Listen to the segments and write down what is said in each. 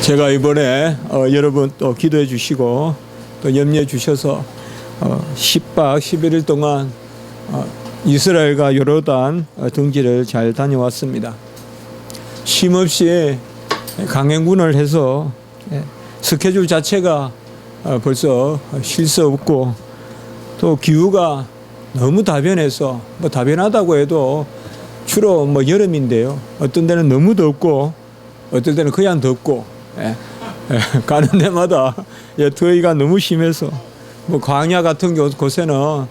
제가 이번에 여러분 또 기도해 주시고 또 염려해 주셔서 10박 11일 동안 이스라엘과 요르단 등지를 잘 다녀왔습니다. 쉼없이 강행군을 해서 스케줄 자체가 벌써 쉴 수 없고 또 기후가 너무 다변해서 다변하다고 해도 주로 여름인데요. 어떤 데는 너무 덥고 어떤 데는 그냥 덥고 가는 데마다 더위가 너무 심해서 광야 같은 곳에는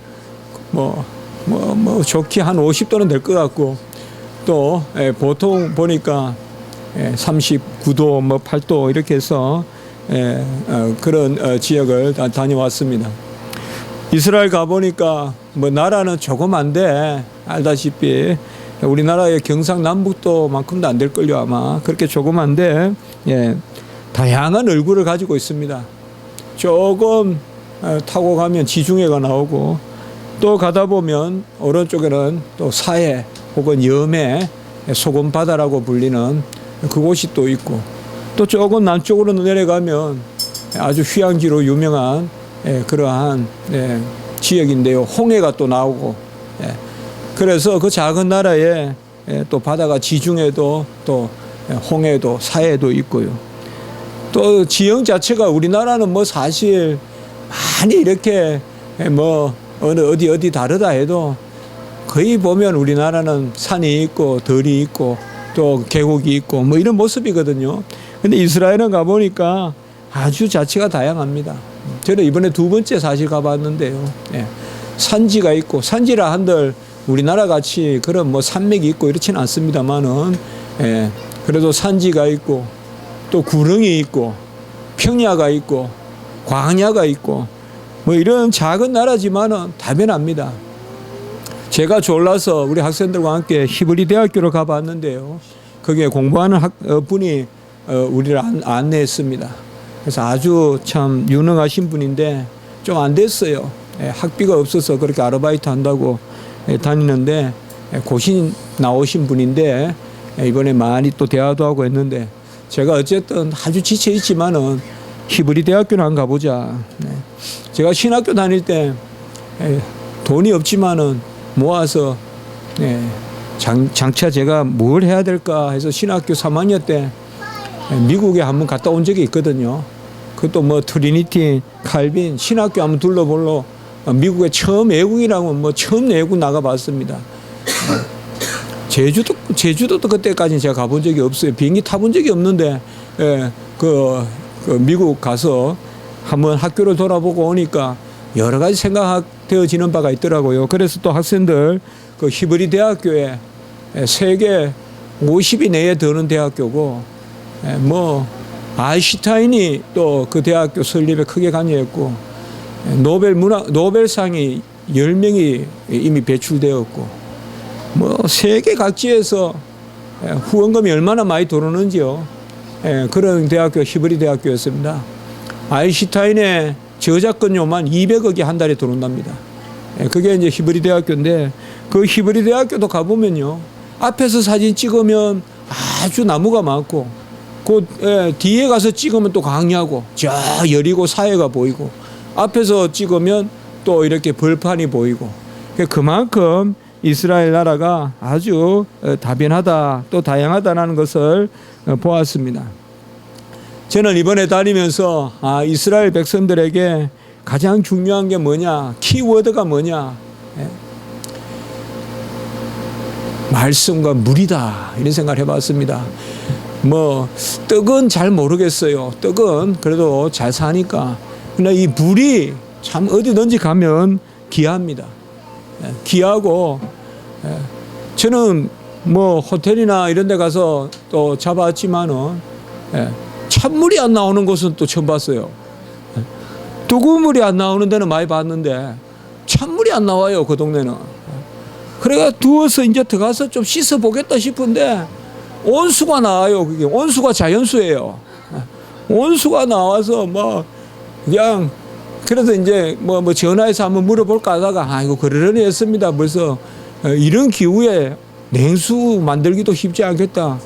좋게 한 50도는 될 것 같고 또 보통 보니까 39도 8도 이렇게 해서 그런 지역을 다녀왔습니다. 이스라엘 가보니까 나라는 조그만데 알다시피 우리나라의 경상남북도만큼도 안 될걸요. 아마 그렇게 조그만데 다양한 얼굴을 가지고 있습니다. 조금 타고 가면 지중해가 나오고 또 가다 보면 오른쪽에는 또 사해 혹은 염해 소금바다라고 불리는 그곳이 또 있고 또 조금 남쪽으로 내려가면 아주 휴양지로 유명한 그러한 지역인데요. 홍해가 또 나오고 그래서 그 작은 나라에 또 바다가 지중해도 또 홍해도 사해도 있고요. 또 지형 자체가 우리나라는 사실 많이 이렇게 어디 다르다 해도 거의 보면 우리나라는 산이 있고 들이 있고 또 계곡이 있고 이런 모습이거든요. 근데 이스라엘은 가보니까 아주 자체가 다양합니다. 저는 이번에 두 번째 사실 가봤는데요. 산지가 있고 산지라 한들 우리나라 같이 그런 산맥이 있고 이렇지는 않습니다만은 그래도 산지가 있고 또 구릉이 있고 평야가 있고 광야가 있고 이런 작은 나라지만은 다변합니다. 제가 졸라서 우리 학생들과 함께 히브리 대학교를 가봤는데요. 거기에 공부하는 분이 우리를 안내했습니다. 그래서 아주 참 유능하신 분인데 좀 안 됐어요. 학비가 없어서 그렇게 아르바이트 한다고 다니는데 고신 나오신 분인데 이번에 많이 또 대화도 하고 했는데 제가 어쨌든 아주 지쳐 있지만은 히브리 대학교를 한번 가보자. 제가 신학교 다닐 때 돈이 없지만은 모아서 장차 제가 뭘 해야 될까 해서 신학교 3학년 때 미국에 한번 갔다 온 적이 있거든요. 그것도 트리니티, 칼빈 신학교 한번 둘러보러 미국에 처음 외국이라고 처음 외국 나가봤습니다. 제주도도 그때까지는 제가 가본 적이 없어요. 비행기 타본 적이 없는데 그 미국 가서 한번 학교를 돌아보고 오니까 여러 가지 생각되어지는 바가 있더라고요. 그래서 또 학생들 그 히브리 대학교에 세계 50위 내에 드는 대학교고 아인슈타인이 또 그 대학교 설립에 크게 관여했고 노벨상이 10명이 이미 배출되었고 세계 각지에서 후원금이 얼마나 많이 들어오는지요. 그런 대학교 히브리 대학교였습니다. 아인슈타인의 저작권료만 200억이 한 달에 들어온답니다. 그게 이제 히브리 대학교인데 그 히브리 대학교도 가보면요. 앞에서 사진 찍으면 아주 나무가 많고 그 뒤에 가서 찍으면 또 광야고 저 여리고 사해가 보이고 앞에서 찍으면 또 이렇게 벌판이 보이고 그만큼 이스라엘 나라가 아주 다변하다 또 다양하다는 것을 보았습니다. 저는 이번에 다니면서 이스라엘 백성들에게 가장 중요한 게 뭐냐, 키워드가 뭐냐, 말씀과 물이다 이런 생각을 해봤습니다. 떡은 잘 모르겠어요. 떡은 그래도 잘 사니까. 근데 이 물이 참 어디든지 가면 귀합니다. 귀하고 저는 호텔이나 이런 데 가서 또 잡았지만은 찬물이 안 나오는 곳은 또 처음 봤어요. 뜨거운 물이 안 나오는 데는 많이 봤는데 찬물이 안 나와요. 그 동네는. 그래가 두어서 이제 들어가서 좀 씻어 보겠다 싶은데 온수가 나와요. 그게 온수가 자연수예요. 온수가 나와서 그냥 그래서 이제 전화해서 한번 물어볼까 하다가 이거 그러려니 했습니다. 벌써 이런 기후에 냉수 만들기도 쉽지 않겠다.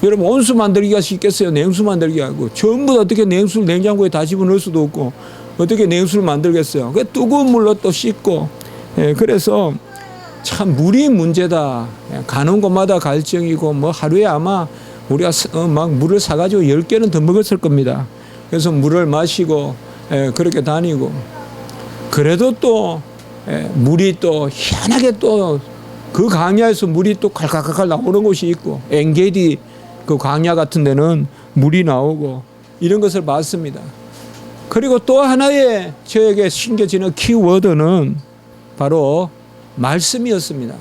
여러분 온수 만들기가 쉽겠어요? 냉수 만들기가 하고 전부 다 어떻게 냉수를 냉장고에 다 집어넣을 수도 없고 어떻게 냉수를 만들겠어요? 그 뜨거운 물로 또 씻고 그래서 참 물이 문제다. 가는 곳마다 갈증이고 뭐 하루에 아마 우리가 막 물을 사가지고 10개는 더 먹었을 겁니다. 그래서 물을 마시고 그렇게 다니고 그래도 또 물이 또 희한하게 또 그 광야에서 물이 또 칼칼칼칼 나오는 곳이 있고 엔게디 그 광야 같은 데는 물이 나오고 이런 것을 봤습니다. 그리고 또 하나의 저에게 신겨지는 키워드는 바로 말씀이었습니다.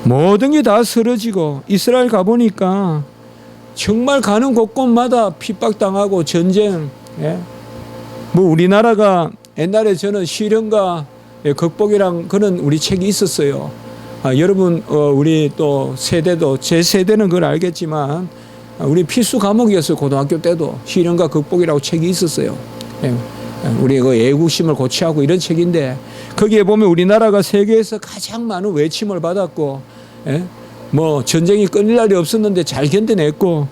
모든 게 다 쓰러지고 이스라엘 가보니까 정말 가는 곳곳마다 핍박당하고 전쟁. 뭐 우리나라가 옛날에 저는 시련과 극복이랑 그런 우리 책이 있었어요. 여러분 우리 또 세대도 제 세대는 그걸 알겠지만 우리 필수 과목이었어요. 고등학교 때도 시련과 극복이라고 책이 있었어요. 우리 그 애국심을 고취하고 이런 책인데 거기에 보면 우리나라가 세계에서 가장 많은 외침을 받았고 뭐 전쟁이 끊일 날이 없었는데 잘 견뎌냈고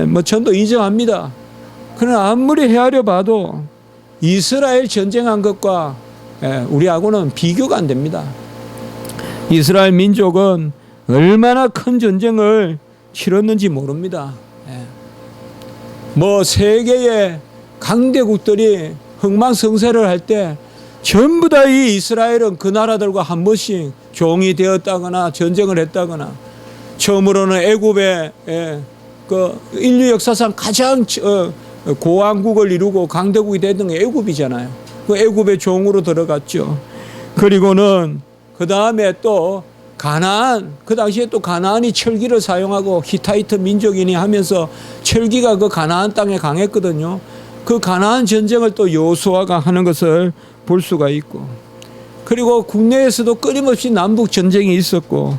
뭐 전도 인정합니다. 그러나 아무리 헤아려 봐도 이스라엘 전쟁한 것과 우리하고는 비교가 안 됩니다. 이스라엘 민족은 얼마나 큰 전쟁을 치렀는지 모릅니다. 뭐 세계의 강대국들이 흥망성쇠를 할 때 전부 다 이 이스라엘은 그 나라들과 한 번씩 종이 되었다거나 전쟁을 했다거나 처음으로는 애굽의 그 인류 역사상 가장 고왕국을 이루고 강대국이 됐던 게 애굽이잖아요. 그 애굽의 종으로 들어갔죠. 그리고는 그 다음에 또 가나안, 그 당시에 또 가나안이 철기를 사용하고 히타이트 민족이니 하면서 철기가 그 가나안 땅에 강했거든요. 그 가나안 전쟁을 또 여호수아가 하는 것을 볼 수가 있고 그리고 국내에서도 끊임없이 남북 전쟁이 있었고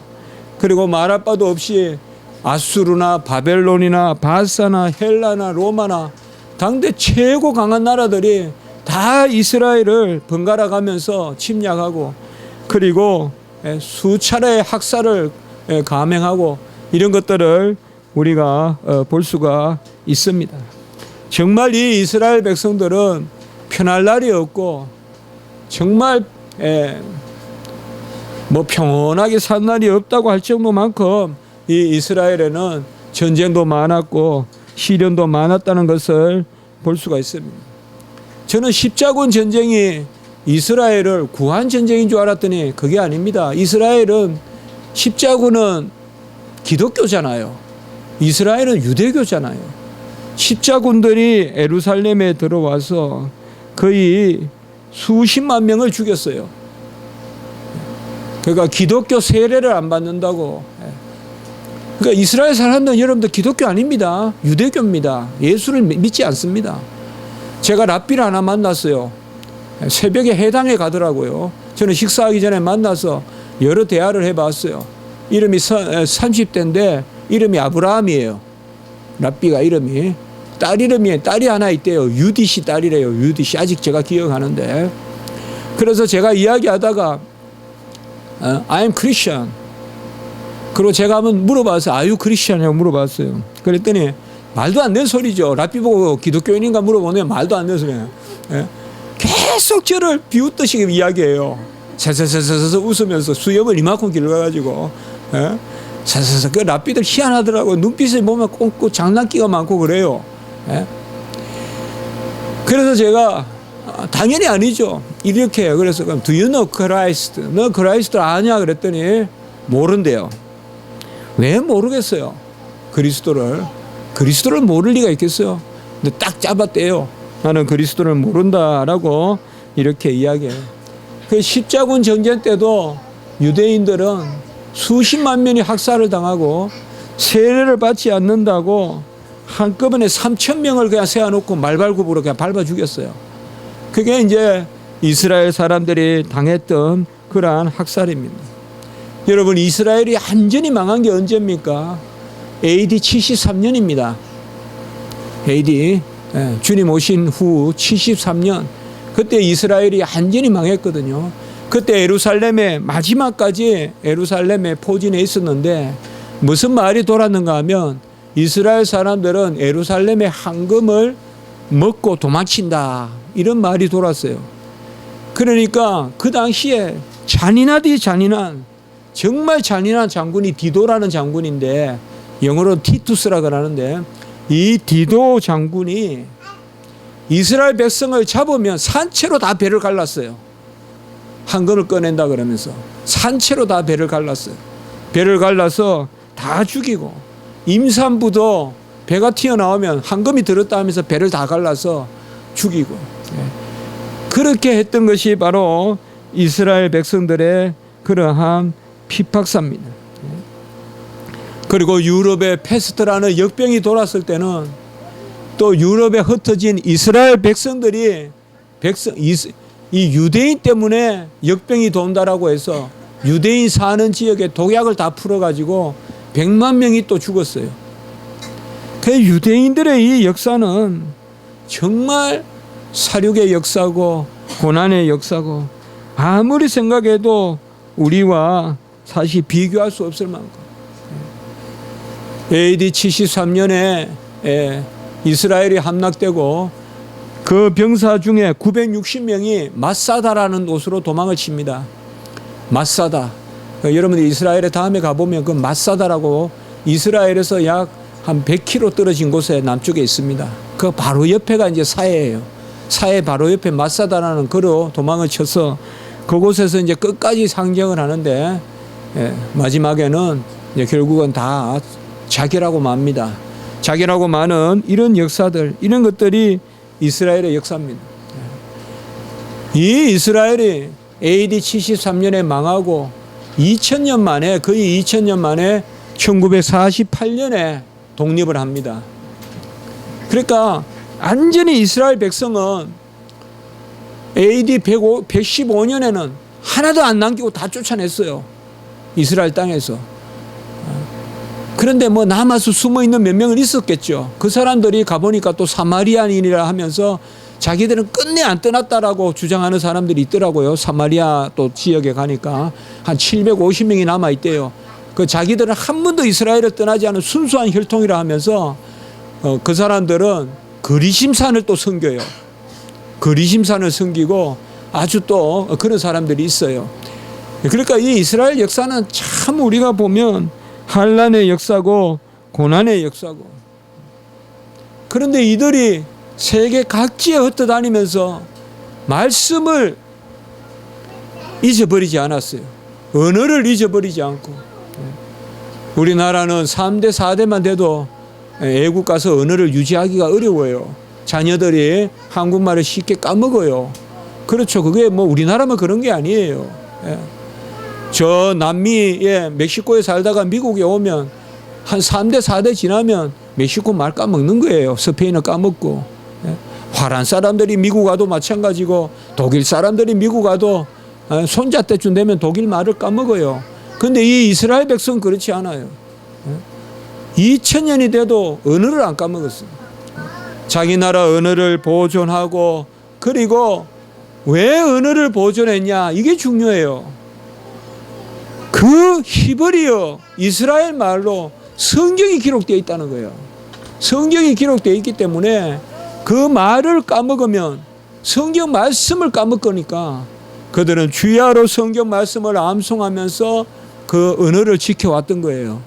그리고 말할 바도 없이 아수르나 바벨론이나 바사나 헬라나 로마나 당대 최고 강한 나라들이 다 이스라엘을 번갈아 가면서 침략하고 그리고 수차례의 학살을 감행하고 이런 것들을 우리가 볼 수가 있습니다. 정말 이 이스라엘 백성들은 편할 날이 없고 정말 뭐 평온하게 산 날이 없다고 할 정도만큼 이 이스라엘에는 전쟁도 많았고 시련도 많았다는 것을 볼 수가 있습니다. 저는 십자군 전쟁이 이스라엘을 구한 전쟁인 줄 알았더니 그게 아닙니다. 이스라엘은 십자군은 기독교잖아요. 이스라엘은 유대교잖아요. 십자군들이 예루살렘에 들어와서 거의 수십만 명을 죽였어요. 그러니까 기독교 세례를 안 받는다고. 그러니까 이스라엘 사람들은 여러분들 기독교 아닙니다. 유대교입니다. 예수를 믿지 않습니다. 제가 랍비를 하나 만났어요. 새벽에 해당에 가더라고요. 저는 식사하기 전에 만나서 여러 대화를 해봤어요. 이름이 30대인데 이름이 아브라함이에요. 랍비가 이름이. 딸이 하나 있대요. 유디시 딸이래요. 유디시. 아직 제가 기억하는데. 그래서 제가 이야기하다가 I'm Christian. 그리고 제가 한번 물어봤어요. Are you Christian이라고 물어봤어요. 그랬더니 말도 안 되는 소리죠. 랍비 보고 기독교인인가 물어보면 말도 안 되는 소리예요. 계속 저를 비웃듯이 이야기해요. 사사사사사 웃으면서 수염을 이만큼 길러가지고 사사사 그 랍비들 희한하더라고요. 눈빛을 보면 꼭 장난기가 많고 그래요. 그래서 제가 당연히 아니죠. 이렇게 해요. 그래서 그럼 Do you know Christ? 너 그리스도를 아냐? 그랬더니 모른대요. 왜 모르겠어요? 그리스도를 모를 리가 있겠어요? 근데 딱 잡았대요. 나는 그리스도를 모른다라고 이렇게 이야기해요. 그 십자군 전쟁 때도 유대인들은 수십만 명이 학살을 당하고 세례를 받지 않는다고 한꺼번에 3,000명을 그냥 세워놓고 말발굽으로 그냥 밟아 죽였어요. 그게 이제 이스라엘 사람들이 당했던 그러한 학살입니다. 여러분 이스라엘이 완전히 망한 게 언제입니까? AD 73년입니다. AD 주님 오신 후 73년 그때 이스라엘이 완전히 망했거든요. 그때 예루살렘에 마지막까지 예루살렘에 포진해 있었는데 무슨 말이 돌았는가 하면 이스라엘 사람들은 예루살렘의 황금을 먹고 도망친다, 이런 말이 돌았어요. 그러니까 그 당시에 잔인하디 잔인한, 정말 잔인한 장군이 디도라는 장군인데, 영어로 티투스라 그러는데, 이 디도 장군이 이스라엘 백성을 잡으면 산채로 다 배를 갈랐어요. 황금을 꺼낸다 그러면서 산채로 다 배를 갈랐어요. 배를 갈라서 다 죽이고, 임산부도 배가 튀어나오면 황금이 들었다 하면서 배를 다 갈라서 죽이고, 그렇게 했던 것이 바로 이스라엘 백성들의 그러한 피박사입니다. 그리고 유럽에 페스트라는 역병이 돌았을 때는 또 유럽에 흩어진 이스라엘 백성들이 이 유대인 때문에 역병이 돈다라고 해서 유대인 사는 지역에 독약을 다 풀어가지고 100만 명이 또 죽었어요. 그 유대인들의 이 역사는 정말 사륙의 역사고 고난의 역사고, 아무리 생각해도 우리와 사실 비교할 수 없을 만큼. AD 73년에 이스라엘이 함락되고 그 병사 중에 960명이 마사다라는 곳으로 도망을 칩니다. 마사다. 여러분들 이스라엘에 다음에 가보면 그 마사다라고 이스라엘에서 약 한 100km 떨어진 곳에 남쪽에 있습니다. 그 바로 옆에가 이제 사해예요. 사해 바로 옆에 마사다라는 거로 도망을 쳐서 그곳에서 이제 끝까지 상경을 하는데, 마지막에는 이제 결국은 다 자결하고 맙니다. 자결하고 마는 이런 역사들, 이런 것들이 이스라엘의 역사입니다. 이 이스라엘이 AD 73년에 망하고 2000년 만에, 거의 2000년 만에 1948년에 독립을 합니다. 그러니까 완전히 이스라엘 백성은 AD 115년에는 하나도 안 남기고 다 쫓아냈어요. 이스라엘 땅에서. 그런데 뭐 남아서 숨어있는 몇 명은 있었겠죠. 그 사람들이 가보니까 또 사마리아인이라 하면서 자기들은 끝내 안 떠났다라고 주장하는 사람들이 있더라고요. 사마리아 또 지역에 가니까 한 750명이 남아있대요. 그 자기들은 한 번도 이스라엘을 떠나지 않은 순수한 혈통이라 하면서 그 사람들은 그리심산을 또 섬겨요. 그리심산을 섬기고 아주 또 그런 사람들이 있어요. 그러니까 이 이스라엘 역사는 참 우리가 보면 환난의 역사고 고난의 역사고, 그런데 이들이 세계 각지에 흩어다니면서 말씀을 잊어버리지 않았어요. 언어를 잊어버리지 않고. 우리나라는 3대 4대만 돼도 애국 가서 언어를 유지하기가 어려워요. 자녀들이 한국말을 쉽게 까먹어요. 그렇죠. 그게 뭐 우리나라만 그런 게 아니에요. 저 남미에 멕시코에 살다가 미국에 오면 한 3대 4대 지나면 멕시코 말 까먹는 거예요. 스페인어 까먹고. 화란 사람들이 미국 가도 마찬가지고, 독일 사람들이 미국 가도 손자 때쯤 되면 독일 말을 까먹어요. 그런데 이 이스라엘 백성은 그렇지 않아요. 2000년이 돼도 언어를 안 까먹었어요. 자기 나라 언어를 보존하고, 그리고 왜 언어를 보존했냐, 이게 중요해요. 그 히브리어 이스라엘 말로 성경이 기록되어 있다는 거예요. 성경이 기록되어 있기 때문에 그 말을 까먹으면 성경 말씀을 까먹으니까 그들은 주야로 성경 말씀을 암송하면서 그 언어를 지켜왔던 거예요.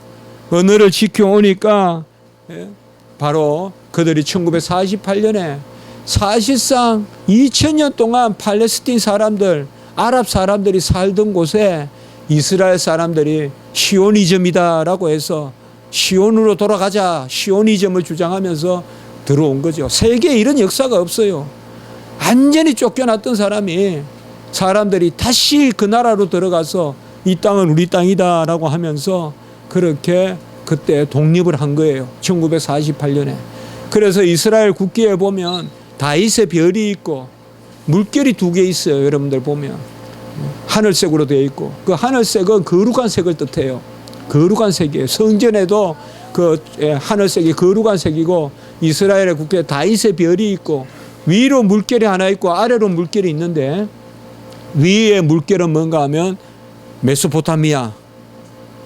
언어를 지켜오니까 바로 그들이 1948년에 사실상 2000년 동안 팔레스틴 사람들, 아랍 사람들이 살던 곳에 이스라엘 사람들이 시오니즘이다라고 해서 시온으로 돌아가자, 시오니즘을 주장하면서 들어온 거죠. 세계에 이런 역사가 없어요. 완전히 쫓겨났던 사람들이 다시 그 나라로 들어가서 이 땅은 우리 땅이다라고 하면서 그렇게 그때 독립을 한 거예요. 1948년에. 그래서 이스라엘 국기에 보면 다윗의 별이 있고 물결이 2개 있어요. 여러분들 보면 하늘색으로 되어 있고, 그 하늘색은 거룩한 색을 뜻해요. 거룩한 색이에요. 성전에도 그 하늘색이 거룩한 색이고, 이스라엘의 국기에 다윗의 별이 있고 위로 물결이 하나 있고 아래로 물결이 있는데, 위에 물결은 뭔가 하면 메소포타미아,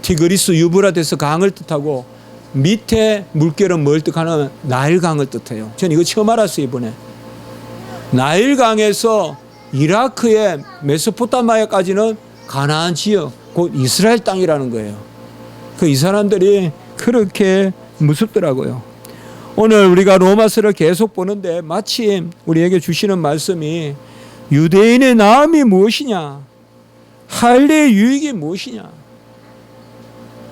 티그리스 유브라데스 강을 뜻하고 밑에 물결은 뭘 뜻하는 나일강을 뜻해요. 저는 이거 처음 알았어요, 이번에. 나일강에서 이라크의 메소포타미아까지는 가나안 지역, 곧 이스라엘 땅이라는 거예요. 이 사람들이 그렇게 무섭더라고요. 오늘 우리가 로마서를 계속 보는데 마침 우리에게 주시는 말씀이 유대인의 나음이 무엇이냐, 할례의 유익이 무엇이냐,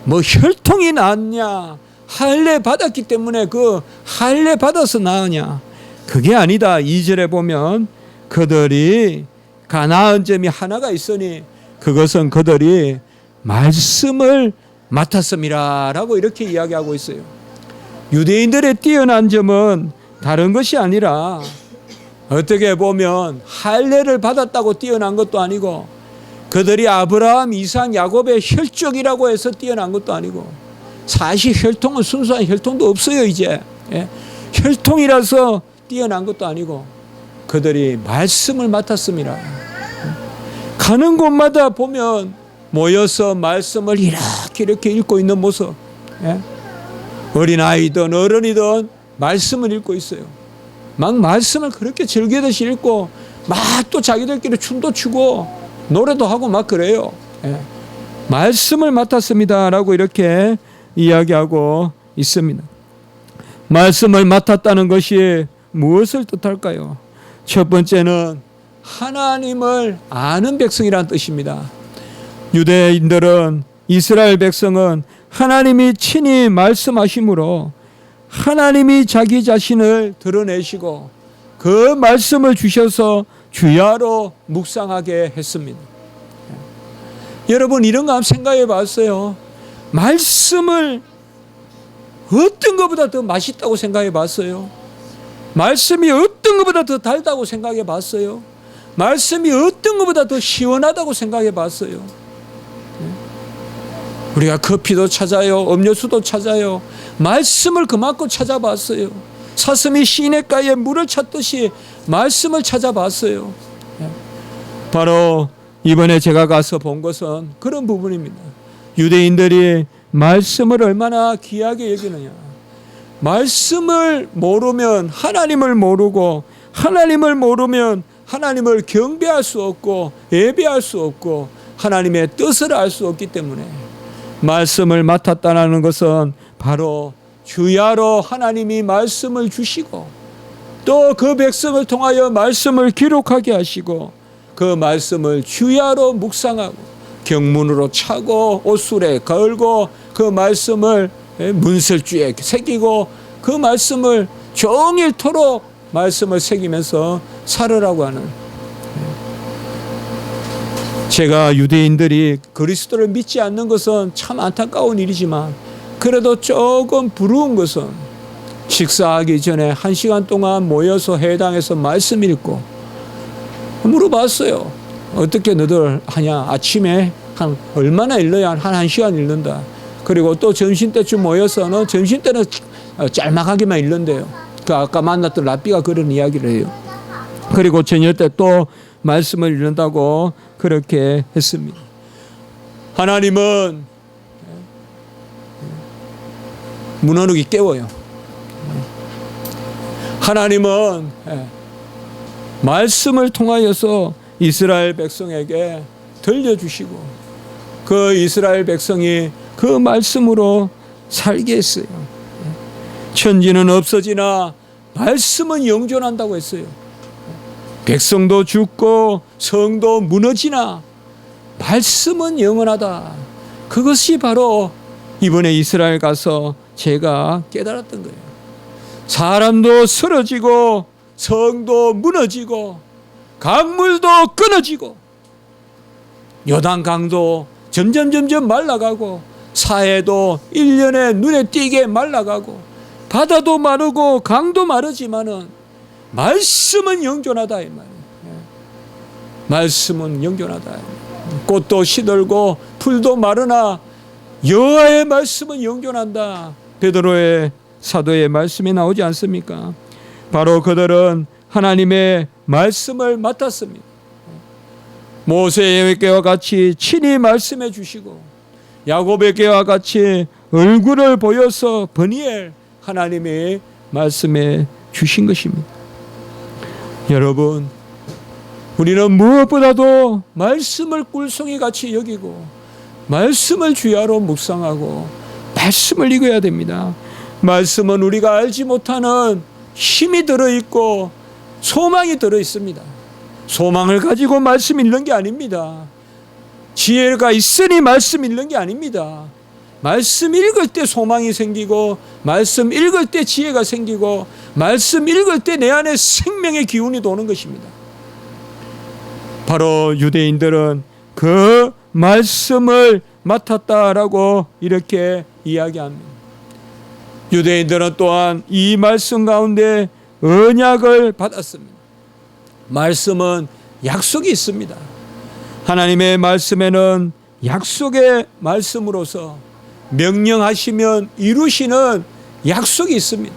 뭐 혈통이 낫냐, 할례 받았기 때문에 그 할례 받아서 나으냐, 그게 아니다. 2절에 보면 그들이 가나안 점이 하나가 있으니 그것은 그들이 말씀을 맡았음이라 라고 이렇게 이야기하고 있어요. 유대인들의 뛰어난 점은 다른 것이 아니라 어떻게 보면 할례를 받았다고 뛰어난 것도 아니고 그들이 아브라함, 이삭, 야곱의 혈족이라고 해서 뛰어난 것도 아니고 사실 혈통은 순수한 혈통도 없어요. 이제 혈통이라서 뛰어난 것도 아니고 그들이 말씀을 맡았습니다. 가는 곳마다 보면 모여서 말씀을 이렇게 읽고 있는 모습, 어린아이든 어른이든 말씀을 읽고 있어요. 막 말씀을 그렇게 즐기듯이 읽고 막 또 자기들끼리 춤도 추고 노래도 하고 막 그래요. 말씀을 맡았습니다 라고 이렇게 이야기하고 있습니다. 말씀을 맡았다는 것이 무엇을 뜻할까요? 첫 번째는 하나님을 아는 백성이라는 뜻입니다. 유대인들은, 이스라엘 백성은 하나님이 친히 말씀하심으로 하나님이 자기 자신을 드러내시고 그 말씀을 주셔서 주야로 묵상하게 했습니다. 여러분 이런 거 한번 생각해 봤어요? 말씀을 어떤 것보다 더 맛있다고 생각해 봤어요? 말씀이 어떤 것보다 더 달다고 생각해 봤어요? 말씀이 어떤 것보다 더 시원하다고 생각해 봤어요? 우리가 커피도 찾아요, 음료수도 찾아요. 말씀을 그만큼 찾아봤어요. 사슴이 시냇가에 물을 찾듯이 말씀을 찾아봤어요. 바로 이번에 제가 가서 본 것은 그런 부분입니다. 유대인들이 말씀을 얼마나 귀하게 여기느냐. 말씀을 모르면 하나님을 모르고, 하나님을 모르면 하나님을 경배할 수 없고 예배할 수 없고 하나님의 뜻을 알 수 없기 때문에 말씀을 맡았다는 것은 바로 주야로 하나님이 말씀을 주시고 또 그 백성을 통하여 말씀을 기록하게 하시고 그 말씀을 주야로 묵상하고 경문으로 차고 옷술에 걸고 그 말씀을 문설주에 새기고 그 말씀을 종일토록 말씀을 새기면서 살으라고 하는, 제가 유대인들이 그리스도를 믿지 않는 것은 참 안타까운 일이지만 그래도 조금 부러운 것은 식사하기 전에 1시간 동안 모여서 회당에서 말씀 읽고 물어봤어요. 어떻게 너들 하냐? 아침에 한 얼마나 읽어야 한 1시간 읽는다. 그리고 또 점심때쯤 모여서는 점심때는 짤막하게만 읽는데요. 그 아까 만났던 랍비가 그런 이야기를 해요. 그리고 저녁 때 또 말씀을 읽는다고 그렇게 했습니다. 하나님은 문 어느 게 깨워요. 하나님은 말씀을 통하여서 이스라엘 백성에게 들려주시고 그 이스라엘 백성이 그 말씀으로 살게 했어요. 천지는 없어지나 말씀은 영존한다고 했어요. 백성도 죽고 성도 무너지나 말씀은 영원하다. 그것이 바로 이번에 이스라엘 가서 제가 깨달았던 거예요. 사람도 쓰러지고 성도 무너지고 강물도 끊어지고 요단강도 점점 말라가고 사해도 1년에 눈에 띄게 말라가고 바다도 마르고 강도 마르지만은 말씀은 영존하다 이 말이에요. 말씀은 영존하다. 꽃도 시들고 풀도 마르나 여호와의 말씀은 영존한다. 베드로의 사도의 말씀이 나오지 않습니까? 바로 그들은 하나님의 말씀을 맡았습니다. 모세에게와 같이 친히 말씀해 주시고 야곱에게와 같이 얼굴을 보여서 버니엘 하나님의 말씀해 주신 것입니다. 여러분, 우리는 무엇보다도 말씀을 꿀송이같이 여기고 말씀을 주야로 묵상하고 말씀을 읽어야 됩니다. 말씀은 우리가 알지 못하는 힘이 들어있고 소망이 들어있습니다. 소망을 가지고 말씀 읽는 게 아닙니다. 지혜가 있으니 말씀 읽는 게 아닙니다. 말씀 읽을 때 소망이 생기고 말씀 읽을 때 지혜가 생기고 말씀 읽을 때 내 안에 생명의 기운이 도는 것입니다. 바로 유대인들은 그 말씀을 맡았다라고 이렇게 이야기합니다. 유대인들은 또한 이 말씀 가운데 언약을 받았습니다. 말씀은 약속이 있습니다. 하나님의 말씀에는 약속의 말씀으로서 명령하시면 이루시는 약속이 있습니다.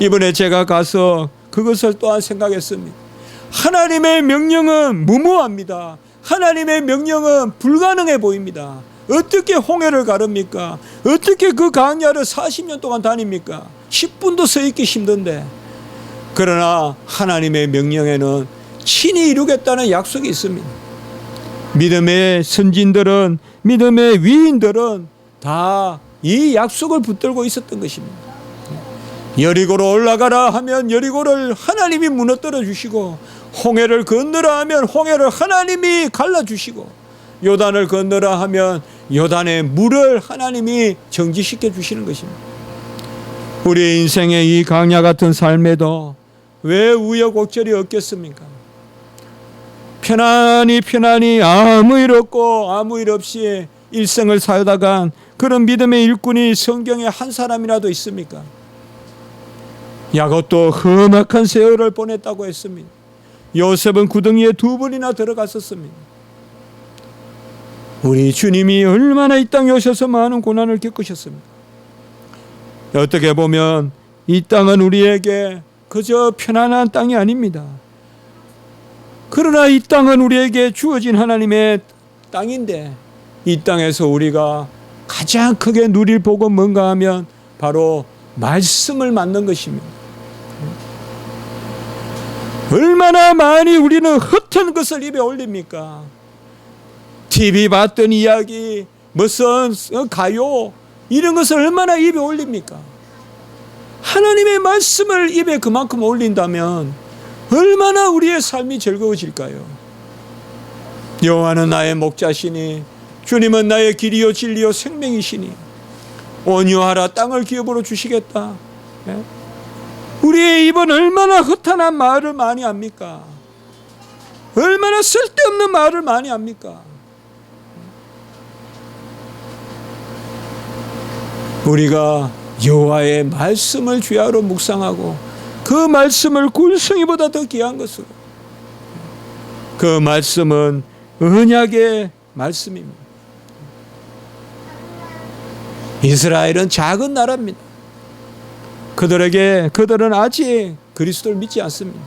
이번에 제가 가서 그것을 또한 생각했습니다. 하나님의 명령은 무모합니다. 하나님의 명령은 불가능해 보입니다. 어떻게 홍해를 가릅니까? 어떻게 그 광야를 40년 동안 다닙니까? 10분도 서 있기 힘든데. 그러나 하나님의 명령에는 친히 이루겠다는 약속이 있습니다. 믿음의 선진들은, 믿음의 위인들은 다 이 약속을 붙들고 있었던 것입니다. 여리고로 올라가라 하면 여리고를 하나님이 무너뜨려 주시고, 홍해를 건너라 하면 홍해를 하나님이 갈라주시고, 요단을 건너라 하면 요단의 물을 하나님이 정지시켜 주시는 것입니다. 우리 인생의 이 광야 같은 삶에도 왜 우여곡절이 없겠습니까? 편안히 아무 일 없고 아무 일 없이 일생을 살다간 그런 믿음의 일꾼이 성경에 한 사람이라도 있습니까? 야곱도 험악한 세월을 보냈다고 했습니다. 요셉은 구덩이에 2번이나 들어갔었습니다. 우리 주님이 얼마나 이 땅에 오셔서 많은 고난을 겪으셨습니까? 어떻게 보면 이 땅은 우리에게 그저 편안한 땅이 아닙니다. 그러나 이 땅은 우리에게 주어진 하나님의 땅인데, 이 땅에서 우리가 가장 크게 누릴 복은 뭔가 하면 바로 말씀을 맡는 것입니다. 얼마나 많이 우리는 헛된 것을 입에 올립니까? TV 봤던 이야기, 무슨 가요, 이런 것을 얼마나 입에 올립니까? 하나님의 말씀을 입에 그만큼 올린다면 얼마나 우리의 삶이 즐거워질까요? 여호와는 나의 목자시니 주님은 나의 길이요 진리요 생명이시니 온유하라, 땅을 기업으로 주시겠다. 우리의 입은 얼마나 허탄한 말을 많이 합니까? 얼마나 쓸데없는 말을 많이 합니까? 우리가 여호와의 말씀을 주야로 묵상하고 그 말씀을 굴성이보다 더 귀한 것으로, 그 말씀은 언약의 말씀입니다. 이스라엘은 작은 나라입니다. 그들은 아직 그리스도를 믿지 않습니다.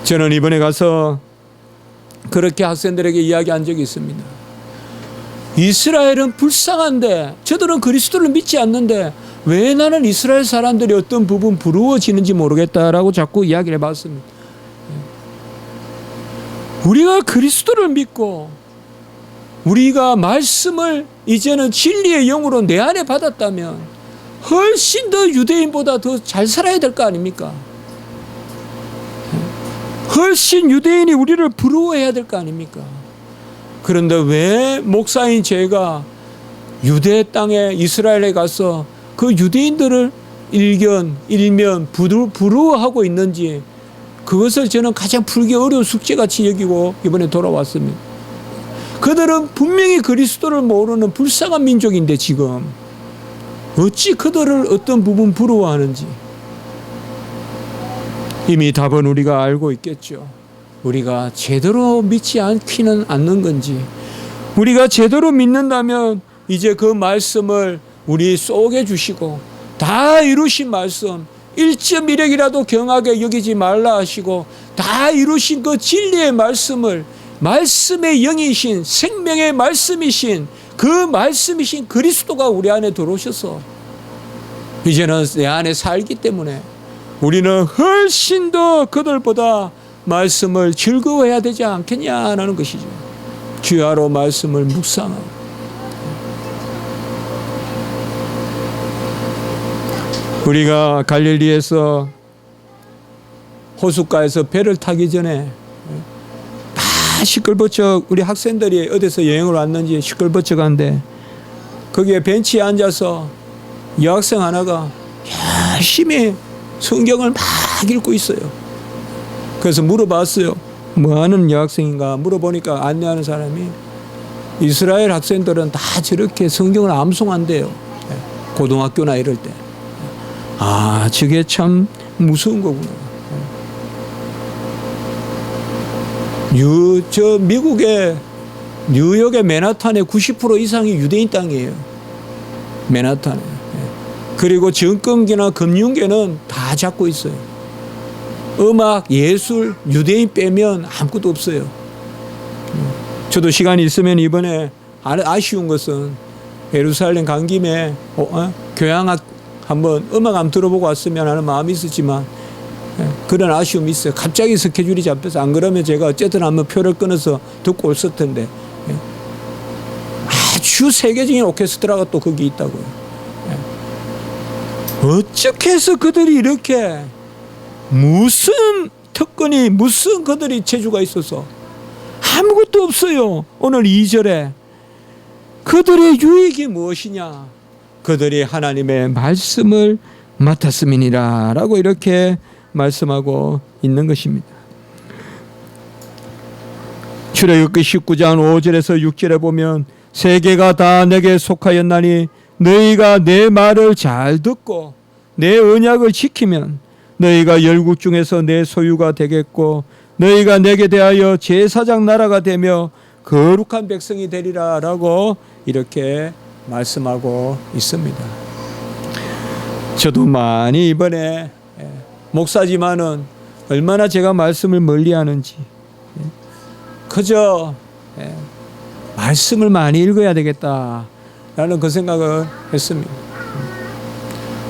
저는 이번에 가서 그렇게 학생들에게 이야기한 적이 있습니다. 이스라엘은 불쌍한데 저들은 그리스도를 믿지 않는데 왜 나는 이스라엘 사람들이 어떤 부분 부러워지는지 모르겠다라고 자꾸 이야기를 해봤습니다. 우리가 그리스도를 믿고 우리가 말씀을 이제는 진리의 영으로 내 안에 받았다면 훨씬 더 유대인보다 더 잘 살아야 될 거 아닙니까? 훨씬 유대인이 우리를 부러워해야 될 거 아닙니까? 그런데 왜 목사인 제가 유대 땅에 이스라엘에 가서 그 유대인들을 일면 부러워하고 있는지, 그것을 저는 가장 풀기 어려운 숙제같이 여기고 이번에 돌아왔습니다. 그들은 분명히 그리스도를 모르는 불쌍한 민족인데 지금 어찌 그들을 어떤 부분 부러워하는지 이미 답은 우리가 알고 있겠죠. 우리가 제대로 믿지 않는 건지, 우리가 제대로 믿는다면 이제 그 말씀을 우리 속에 주시고 다 이루신 말씀, 1.1핵이라도 경하게 여기지 말라 하시고 다 이루신 그 진리의 말씀을 말씀의 영이신 생명의 말씀이신 그 말씀이신 그리스도가 우리 안에 들어오셔서 이제는 내 안에 살기 때문에 우리는 훨씬 더 그들보다 말씀을 즐거워해야 되지 않겠냐는 것이죠. 주야로 말씀을 묵상하고 우리가 갈릴리에서 호숫가에서 배를 타기 전에 다 시끌벅적 우리 학생들이 어디서 여행을 왔는지 시끌벅적 한데 거기에 벤치에 앉아서 여학생 하나가 열심히 성경을 막 읽고 있어요. 그래서 물어봤어요. 뭐하는 여학생인가 물어보니까 안내하는 사람이 이스라엘 학생들은 다 저렇게 성경을 암송한대요. 고등학교나 이럴 때. 아, 저게 참 무서운 거구나. 저 미국의 뉴욕의 맨하탄의 90% 이상이 유대인 땅이에요. 맨하탄에. 그리고 정권계나 금융계는 다 잡고 있어요. 음악, 예술, 유대인 빼면 아무것도 없어요. 저도 시간이 있으면 이번에 아쉬운 것은 예루살렘 간 김에 교향악 한번 음악 한번 들어보고 왔으면 하는 마음이 있었지만 그런 아쉬움이 있어요. 갑자기 스케줄이 잡혀서 안 그러면 제가 어쨌든 한번 표를 끊어서 듣고 올었을 텐데 아주 세계적인 오케스트라가 또 거기 있다고요. 어떻게 해서 그들이 이렇게 무슨 특권이 무슨 그들이 재주가 있어서 아무것도 없어요. 오늘 2절에 그들의 유익이 무엇이냐 그들이 하나님의 말씀을 맡았음이니라 라고 이렇게 말씀하고 있는 것입니다. 출애굽기 19장 5절에서 6절에 보면 세계가 다 내게 속하였나니 너희가 내 말을 잘 듣고 내 언약을 지키면 너희가 열국 중에서 내 소유가 되겠고 너희가 내게 대하여 제사장 나라가 되며 거룩한 백성이 되리라 라고 이렇게 말씀하고 있습니다. 저도 많이 이번에 목사지만은 얼마나 제가 말씀을 멀리하는지 그저 말씀을 많이 읽어야 되겠다라는 그 생각을 했습니다.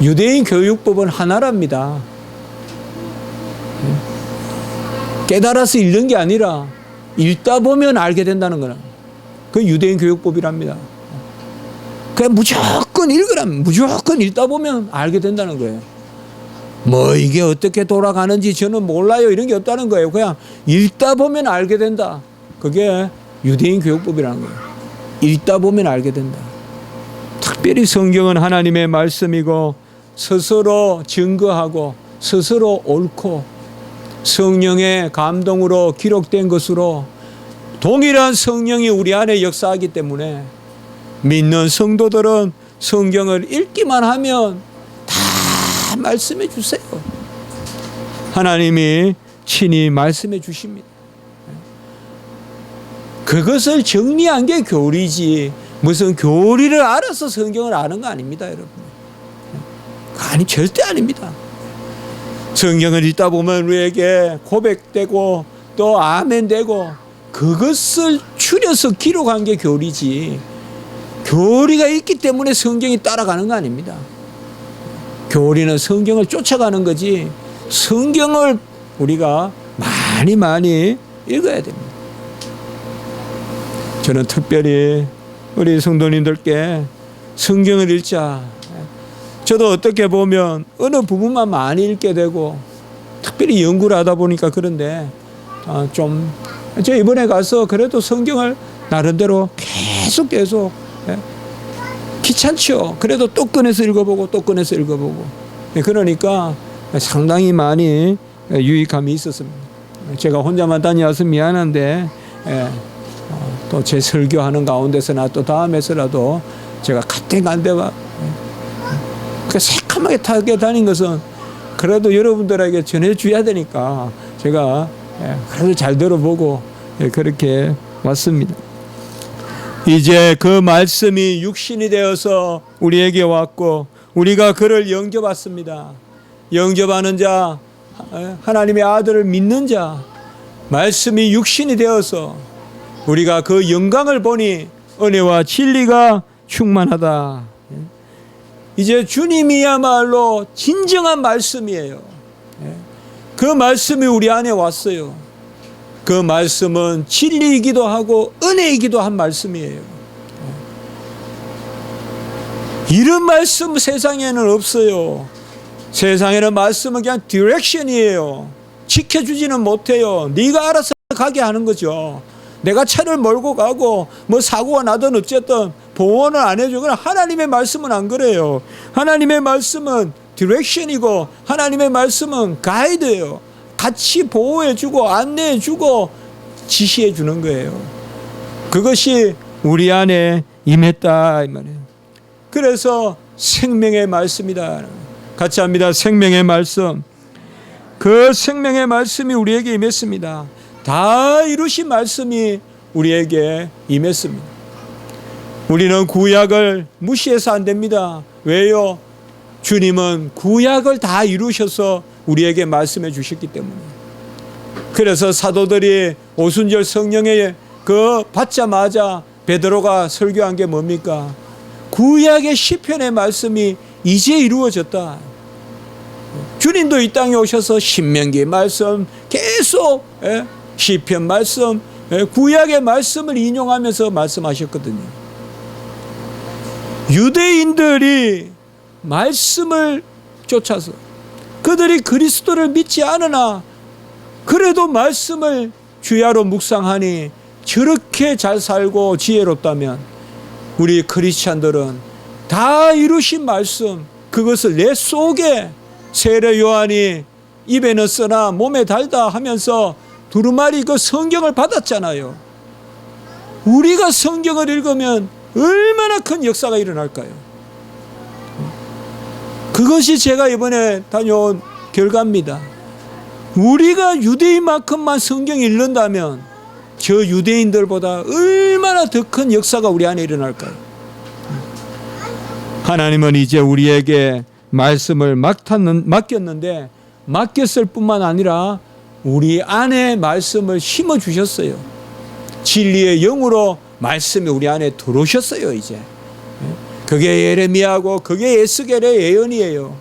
유대인 교육법은 하나랍니다. 깨달아서 읽는 게 아니라 읽다 보면 알게 된다는 거는 그 유대인 교육법이랍니다. 그냥 무조건 읽으라면 무조건 읽다 보면 알게 된다는 거예요. 뭐 이게 어떻게 돌아가는지 저는 몰라요 이런 게 없다는 거예요. 그냥 읽다 보면 알게 된다. 그게 유대인 교육법이라는 거예요. 읽다 보면 알게 된다. 특별히 성경은 하나님의 말씀이고 스스로 증거하고 스스로 옳고 성령의 감동으로 기록된 것으로 동일한 성령이 우리 안에 역사하기 때문에 믿는 성도들은 성경을 읽기만 하면 다 말씀해 주세요. 하나님이 친히 말씀해 주십니다. 그것을 정리한 게 교리지 무슨 교리를 알아서 성경을 아는 거 아닙니다, 여러분. 아니 절대 아닙니다. 성경을 읽다 보면 우리에게 고백되고 또 아멘되고 그것을 추려서 기록한 게 교리지 교리가 있기 때문에 성경이 따라가는 거 아닙니다. 교리는 성경을 쫓아가는 거지 성경을 우리가 많이 읽어야 됩니다. 저는 특별히 우리 성도님들께 성경을 읽자. 저도 어떻게 보면 어느 부분만 많이 읽게 되고 특별히 연구를 하다 보니까 그런데 저 이번에 가서 그래도 성경을 나름대로 계속 귀찮죠. 그래도 또 꺼내서 읽어보고 또 꺼내서 읽어보고 그러니까 상당히 많이 유익함이 있었습니다. 제가 혼자만 다녀와서 미안한데 또 제 설교하는 가운데서나 또 다음에서라도 제가 같은 간데와 새까맣게 타게 다닌 것은 그래도 여러분들에게 전해줘야 되니까 제가 그래도 잘 들어보고 그렇게 왔습니다. 이제 그 말씀이 육신이 되어서 우리에게 왔고 우리가 그를 영접했습니다. 영접하는 자, 하나님의 아들을 믿는 자, 말씀이 육신이 되어서 우리가 그 영광을 보니 은혜와 진리가 충만하다. 이제 주님이야말로 진정한 말씀이에요. 그 말씀이 우리 안에 왔어요. 그 말씀은 진리이기도 하고 은혜이기도 한 말씀이에요. 이런 말씀 세상에는 없어요. 세상에는 말씀은 그냥 디렉션이에요. 지켜주지는 못해요. 네가 알아서 가게 하는 거죠. 내가 차를 몰고 가고 뭐 사고가 나든 어쨌든 보호는 안 해줘. 그러나 하나님의 말씀은 안 그래요. 하나님의 말씀은 디렉션이고 하나님의 말씀은 가이드예요. 같이 보호해주고 안내해주고 지시해주는 거예요. 그것이 우리 안에 임했다 이 말이에요. 그래서 생명의 말씀이다. 같이 합니다. 생명의 말씀. 그 생명의 말씀이 우리에게 임했습니다. 다 이루신 말씀이 우리에게 임했습니다. 우리는 구약을 무시해서 안 됩니다. 왜요? 주님은 구약을 다 이루셔서 우리에게 말씀해 주셨기 때문에. 그래서 사도들이 오순절 성령에 그 받자마자 베드로가 설교한 게 뭡니까? 구약의 시편의 말씀이 이제 이루어졌다. 주님도 이 땅에 오셔서 신명기 말씀 계속 시편 말씀, 구약의 말씀을 인용하면서 말씀하셨거든요. 유대인들이 말씀을 쫓아서 그들이 그리스도를 믿지 않으나 그래도 말씀을 주야로 묵상하니 저렇게 잘 살고 지혜롭다면 우리 크리스찬들은 다 이루신 말씀, 그것을 내 속에 세례 요한이 입에는 쓰나 몸에 달다 하면서 두루마리 그 성경을 받았잖아요. 우리가 성경을 읽으면 얼마나 큰 역사가 일어날까요? 그것이 제가 이번에 다녀온 결과입니다. 우리가 유대인만큼만 성경을 읽는다면 저 유대인들보다 얼마나 더 큰 역사가 우리 안에 일어날까요? 하나님은 이제 우리에게 말씀을 맡겼는데 맡겼을 뿐만 아니라 우리 안에 말씀을 심어 주셨어요. 진리의 영으로 말씀이 우리 안에 들어오셨어요. 이제 그게 예레미야고 그게 에스겔의 예언이에요.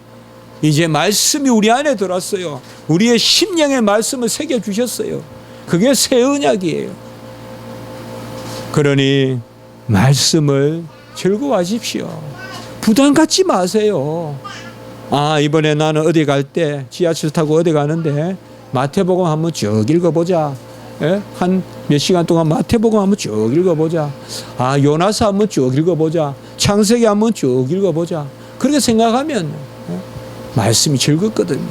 이제 말씀이 우리 안에 들어왔어요. 우리의 심령의 말씀을 새겨 주셨어요. 그게 새 언약이에요. 그러니 말씀을 즐거워하십시오. 부담 갖지 마세요. 아, 이번에 나는 어디 갈 때 지하철 타고 어디 가는데 마태복음 한번 쭉 읽어보자. 한 몇 시간 동안 마태복음 한번 쭉 읽어보자. 아, 요나서 한번 쭉 읽어보자. 창세기 한번 쭉 읽어보자. 그렇게 생각하면 말씀이 즐겁거든요.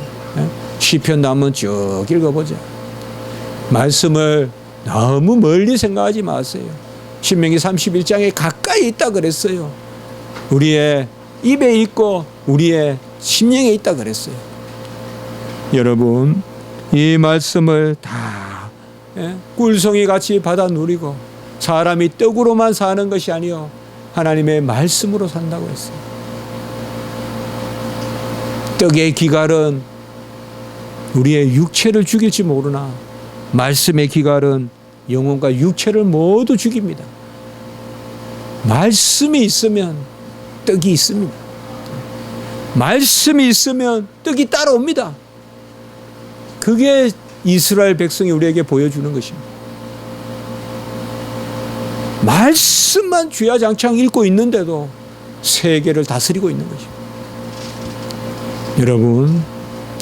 시편도 한번 쭉 읽어보자. 말씀을 너무 멀리 생각하지 마세요. 신명기 31장에 가까이 있다 그랬어요. 우리의 입에 있고 우리의 심령에 있다 그랬어요. 여러분, 이 말씀을 다 꿀송이 같이 받아 누리고 사람이 떡으로만 사는 것이 아니요 하나님의 말씀으로 산다고 했어요. 떡의 기갈은 우리의 육체를 죽일지 모르나 말씀의 기갈은 영혼과 육체를 모두 죽입니다. 말씀이 있으면 떡이 있습니다. 말씀이 있으면 떡이 따라옵니다. 그게 이스라엘 백성이 우리에게 보여주는 것입니다. 말씀만 주야장창 읽고 있는데도 세계를 다스리고 있는 것입니다. 여러분,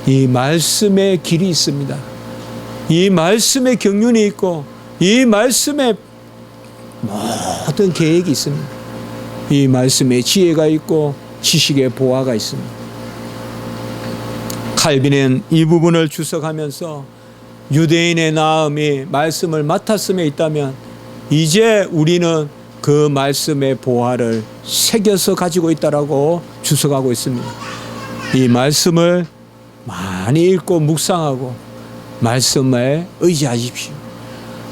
이 말씀의 길이 있습니다. 이 말씀의 경륜이 있고 이 말씀에 모든 계획이 있습니다. 이 말씀에 지혜가 있고 지식의 보화가 있습니다. 칼빈은 이 부분을 주석하면서 유대인의 나음이 말씀을 맡았음에 있다면 이제 우리는 그 말씀의 보화를 새겨서 가지고 있다라고 주석하고 있습니다. 이 말씀을 많이 읽고 묵상하고 말씀에 의지하십시오.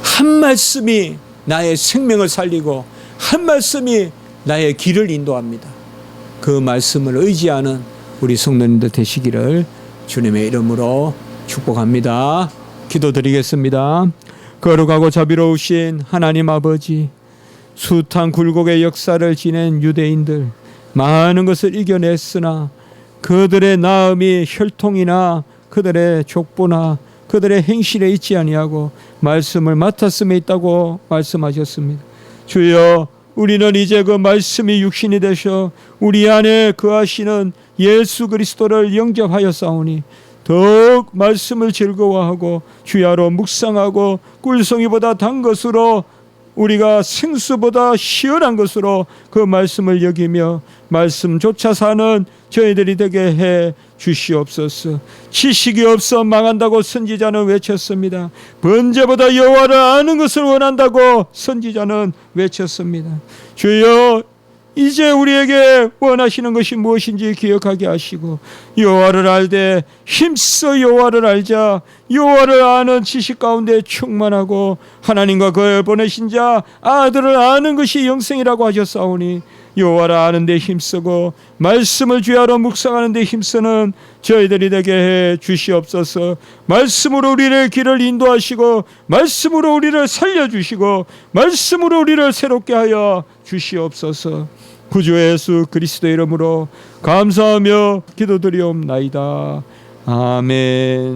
한 말씀이 나의 생명을 살리고 한 말씀이 나의 길을 인도합니다. 그 말씀을 의지하는 우리 성도님들 되시기를 주님의 이름으로 축복합니다. 기도드리겠습니다. 거룩하고 자비로우신 하나님 아버지, 숱한 굴곡의 역사를 지낸 유대인들 많은 것을 이겨냈으나 그들의 나음이 혈통이나 그들의 족보나 그들의 행실에 있지 아니하고 말씀을 맡았음에 있다고 말씀하셨습니다. 주여, 우리는 이제 그 말씀이 육신이 되셔 우리 안에 거하시는 예수 그리스도를 영접하였사오니 더욱 말씀을 즐거워하고 주야로 묵상하고 꿀송이보다 단 것으로 우리가 생수보다 시원한 것으로 그 말씀을 여기며 말씀조차 사는 저희들이 되게 해 주시옵소서. 지식이 없어 망한다고 선지자는 외쳤습니다. 번제보다 여호와를 아는 것을 원한다고 선지자는 외쳤습니다. 주여, 이제 우리에게 원하시는 것이 무엇인지 기억하게 하시고 여호와를 알되 힘써 여호와를 알자. 여호와를 아는 지식 가운데 충만하고 하나님과 그를 보내신 자 아들을 아는 것이 영생이라고 하셨사오니 여호와를 아는 데 힘쓰고 말씀을 주야로 묵상하는 데 힘쓰는 저희들이 되게 해 주시옵소서. 말씀으로 우리의 길을 인도하시고 말씀으로 우리를 살려주시고 말씀으로 우리를 새롭게 하여 주시옵소서. 구주 예수 그리스도의 이름으로 감사하며 기도드리옵나이다. 아멘.